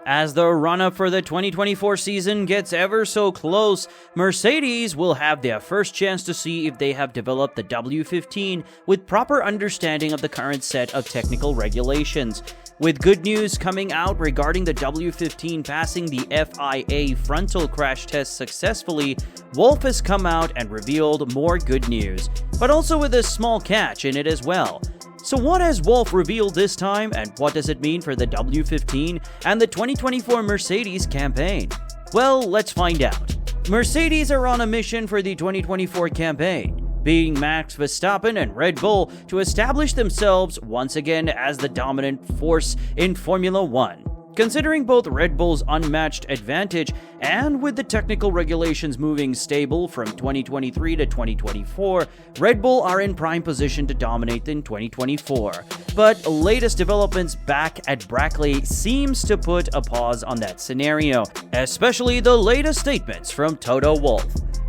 As the run-up for the 2024 season gets ever so close, Mercedes will have their first chance to see if they have developed the W15 with proper understanding of the current set of technical regulations. With good news coming out regarding the W15 passing the FIA frontal crash test successfully, Wolff has come out and revealed more good news, but also with a small catch in it as well. So what has Wolff revealed this time, and what does it mean for the W15 and the 2024 Mercedes campaign? Well, let's find out. Mercedes are on a mission for the 2024 campaign, beating Max Verstappen and Red Bull to establish themselves once again as the dominant force in Formula 1. Considering both Red Bull's unmatched advantage and with the technical regulations moving stable from 2023 to 2024, Red Bull are in prime position to dominate in 2024. But latest developments back at Brackley seems to put a pause on that scenario, especially the latest statements from Toto Wolff.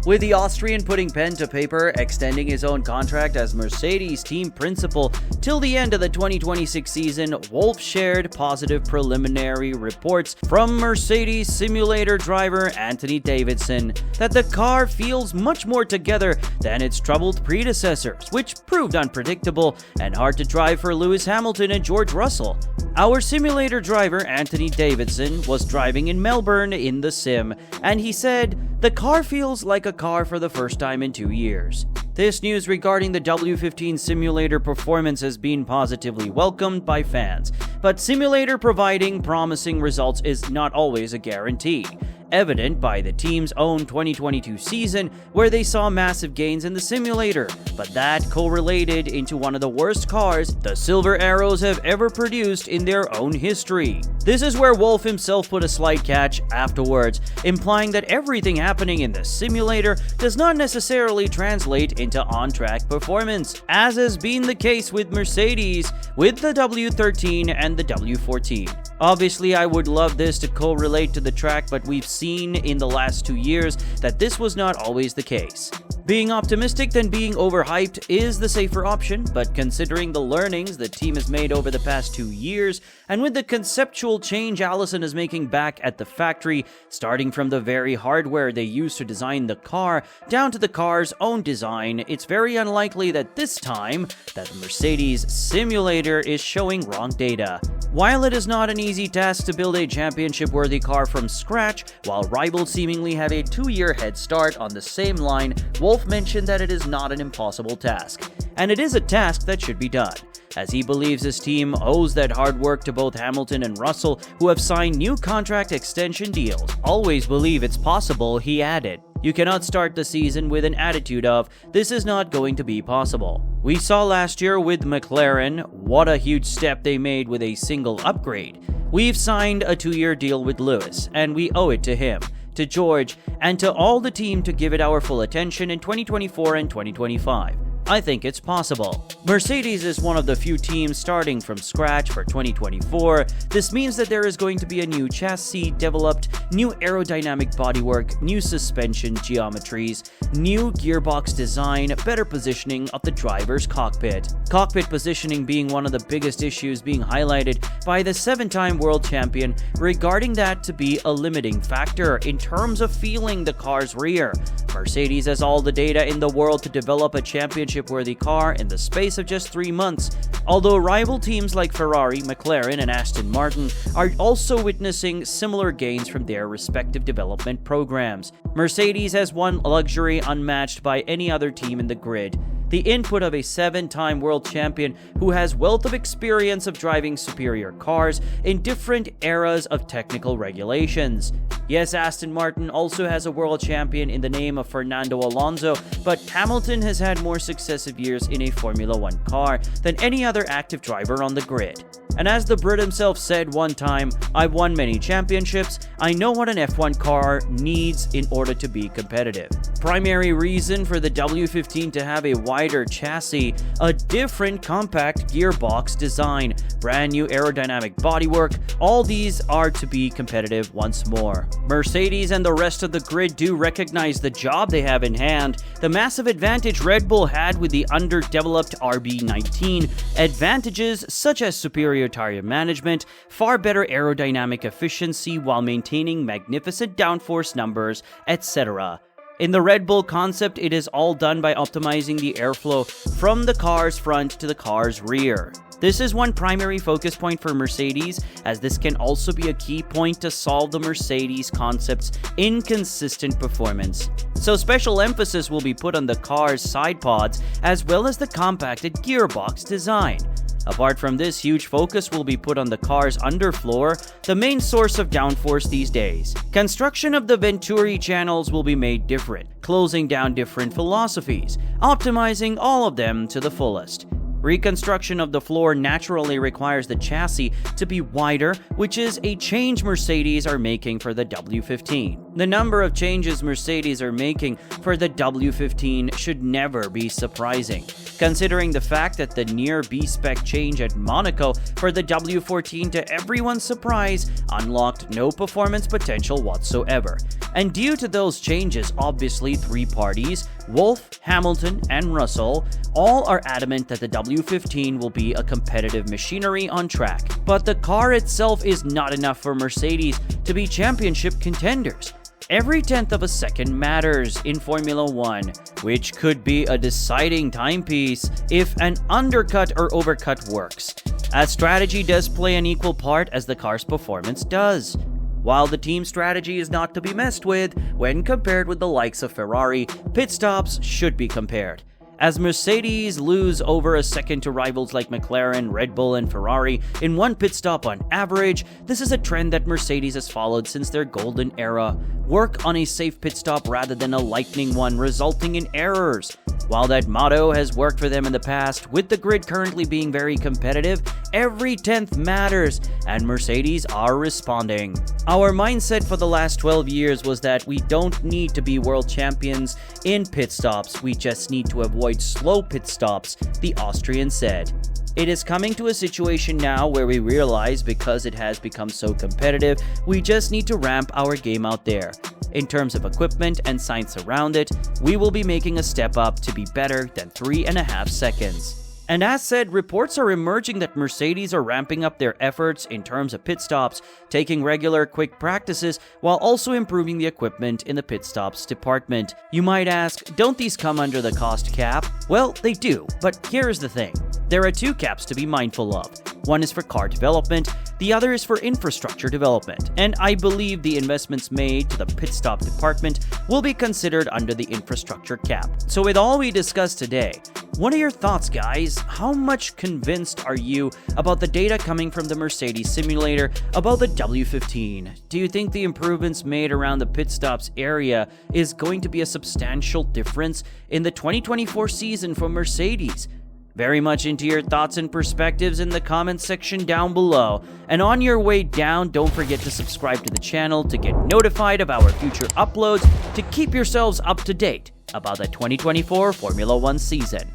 With the Austrian putting pen to paper, extending his own contract as Mercedes team principal till the end of the 2026 season, Wolff shared positive preliminary reports from Mercedes simulator driver Anthony Davidson that the car feels much more together than its troubled predecessors, which proved unpredictable and hard to drive for Lewis Hamilton and George Russell. Our simulator driver Anthony Davidson was driving in Melbourne in the sim, and he said, "The car feels like a car for the first time in 2 years." This news regarding the W15 simulator performance has been positively welcomed by fans, but simulator providing promising results is not always a guarantee. Evident by the team's own 2022 season, where they saw massive gains in the simulator, but that correlated into one of the worst cars the Silver Arrows have ever produced in their own history. This is where Wolff himself put a slight catch afterwards, implying that everything happening in the simulator does not necessarily translate into on-track performance, as has been the case with Mercedes with the W13 and the W14. Obviously, I would love this to correlate to the track, but we've seen in the last 2 years that this was not always the case. Being optimistic than being overhyped is the safer option, but considering the learnings the team has made over the past 2 years, and with the conceptual change Allison is making back at the factory, starting from the very hardware they used to design the car down to the car's own design, it's very unlikely that this time that the Mercedes simulator is showing wrong data. While it is not an easy task to build a championship-worthy car from scratch, while rivals seemingly have a 2-year head start on the same line, Wolff mentioned that it is not an impossible task, and it is a task that should be done, as he believes his team owes that hard work to both Hamilton and Russell, who have signed new contract extension deals. Always believe it's possible, he added. You cannot start the season with an attitude of, this is not going to be possible. We saw last year with McLaren what a huge step they made with a single upgrade. We've signed a 2-year deal with Lewis, and we owe it to him, to George, and to all the team to give it our full attention in 2024 and 2025. I think it's possible. Mercedes is one of the few teams starting from scratch for 2024. This means that there is going to be a new chassis developed, new aerodynamic bodywork, new suspension geometries, new gearbox design, better positioning of the driver's cockpit. Cockpit positioning being one of the biggest issues being highlighted by the 7-time world champion, regarding that to be a limiting factor in terms of feeling the car's rear. Mercedes has all the data in the world to develop a championship-worthy car in the space of just 3 months, although rival teams like Ferrari, McLaren, and Aston Martin are also witnessing similar gains from their respective development programs. Mercedes has one luxury unmatched by any other team in the grid: the input of a 7-time world champion who has wealth of experience of driving superior cars in different eras of technical regulations. Yes, Aston Martin also has a world champion in the name of Fernando Alonso, but Hamilton has had more successive years in a Formula 1 car than any other active driver on the grid. And as the Brit himself said one time, "I've won many championships. I know what an F1 car needs in order to be competitive." Primary reason for the W15 to have a wider chassis, a different compact gearbox design, brand new aerodynamic bodywork, all these are to be competitive once more. Mercedes and the rest of the grid do recognize the job they have in hand, the massive advantage Red Bull had with the underdeveloped RB19, advantages such as superior superior tire management, far better aerodynamic efficiency while maintaining magnificent downforce numbers, etc. In the Red Bull concept, it is all done by optimizing the airflow from the car's front to the car's rear. This is one primary focus point for Mercedes, as this can also be a key point to solve the Mercedes concept's inconsistent performance. So special emphasis will be put on the car's side pods as well as the compacted gearbox design. Apart from this, huge focus will be put on the car's underfloor, the main source of downforce these days. Construction of the Venturi channels will be made different, closing down different philosophies, optimizing all of them to the fullest. Reconstruction of the floor naturally requires the chassis to be wider, which is a change Mercedes are making for the W15. The number of changes Mercedes are making for the W15 should never be surprising, considering the fact that the near B-spec change at Monaco for the W14 to everyone's surprise unlocked no performance potential whatsoever. And due to those changes, obviously three parties, Wolff, Hamilton, and Russell, all are adamant that the W15 will be a competitive machinery on track. But the car itself is not enough for Mercedes to be championship contenders. Every tenth of a second matters in Formula 1, which could be a deciding timepiece if an undercut or overcut works, as strategy does play an equal part as the car's performance does. While the team strategy is not to be messed with, when compared with the likes of Ferrari, pit stops should be compared. As Mercedes lose over a second to rivals like McLaren, Red Bull, and Ferrari in one pit stop on average, this is a trend that Mercedes has followed since their golden era. Work on a safe pit stop rather than a lightning one, resulting in errors. While that motto has worked for them in the past, with the grid currently being very competitive, every tenth matters, and Mercedes are responding. Our mindset for the last 12 years was that we don't need to be world champions in pit stops, we just need to avoid slow pit stops, the Austrian said. It is coming to a situation now where we realize because it has become so competitive, we just need to ramp our game out there. In terms of equipment and science around it, we will be making a step up to be better than 3.5 seconds. And as said, reports are emerging that Mercedes are ramping up their efforts in terms of pit stops, taking regular quick practices while also improving the equipment in the pit stops department. You might ask, don't these come under the cost cap? Well, they do, but here's the thing. There are two caps to be mindful of. One is for car development, the other is for infrastructure development, and I believe the investments made to the pit stop department will be considered under the infrastructure cap. So with all we discussed today, what are your thoughts, guys? How much convinced are you about the data coming from the Mercedes simulator about the W15? Do you think the improvements made around the pit stops area is going to be a substantial difference in the 2024 season for Mercedes? Very much into your thoughts and perspectives in the comments section down below. And on your way down, don't forget to subscribe to the channel to get notified of our future uploads to keep yourselves up to date about the 2024 Formula 1 season.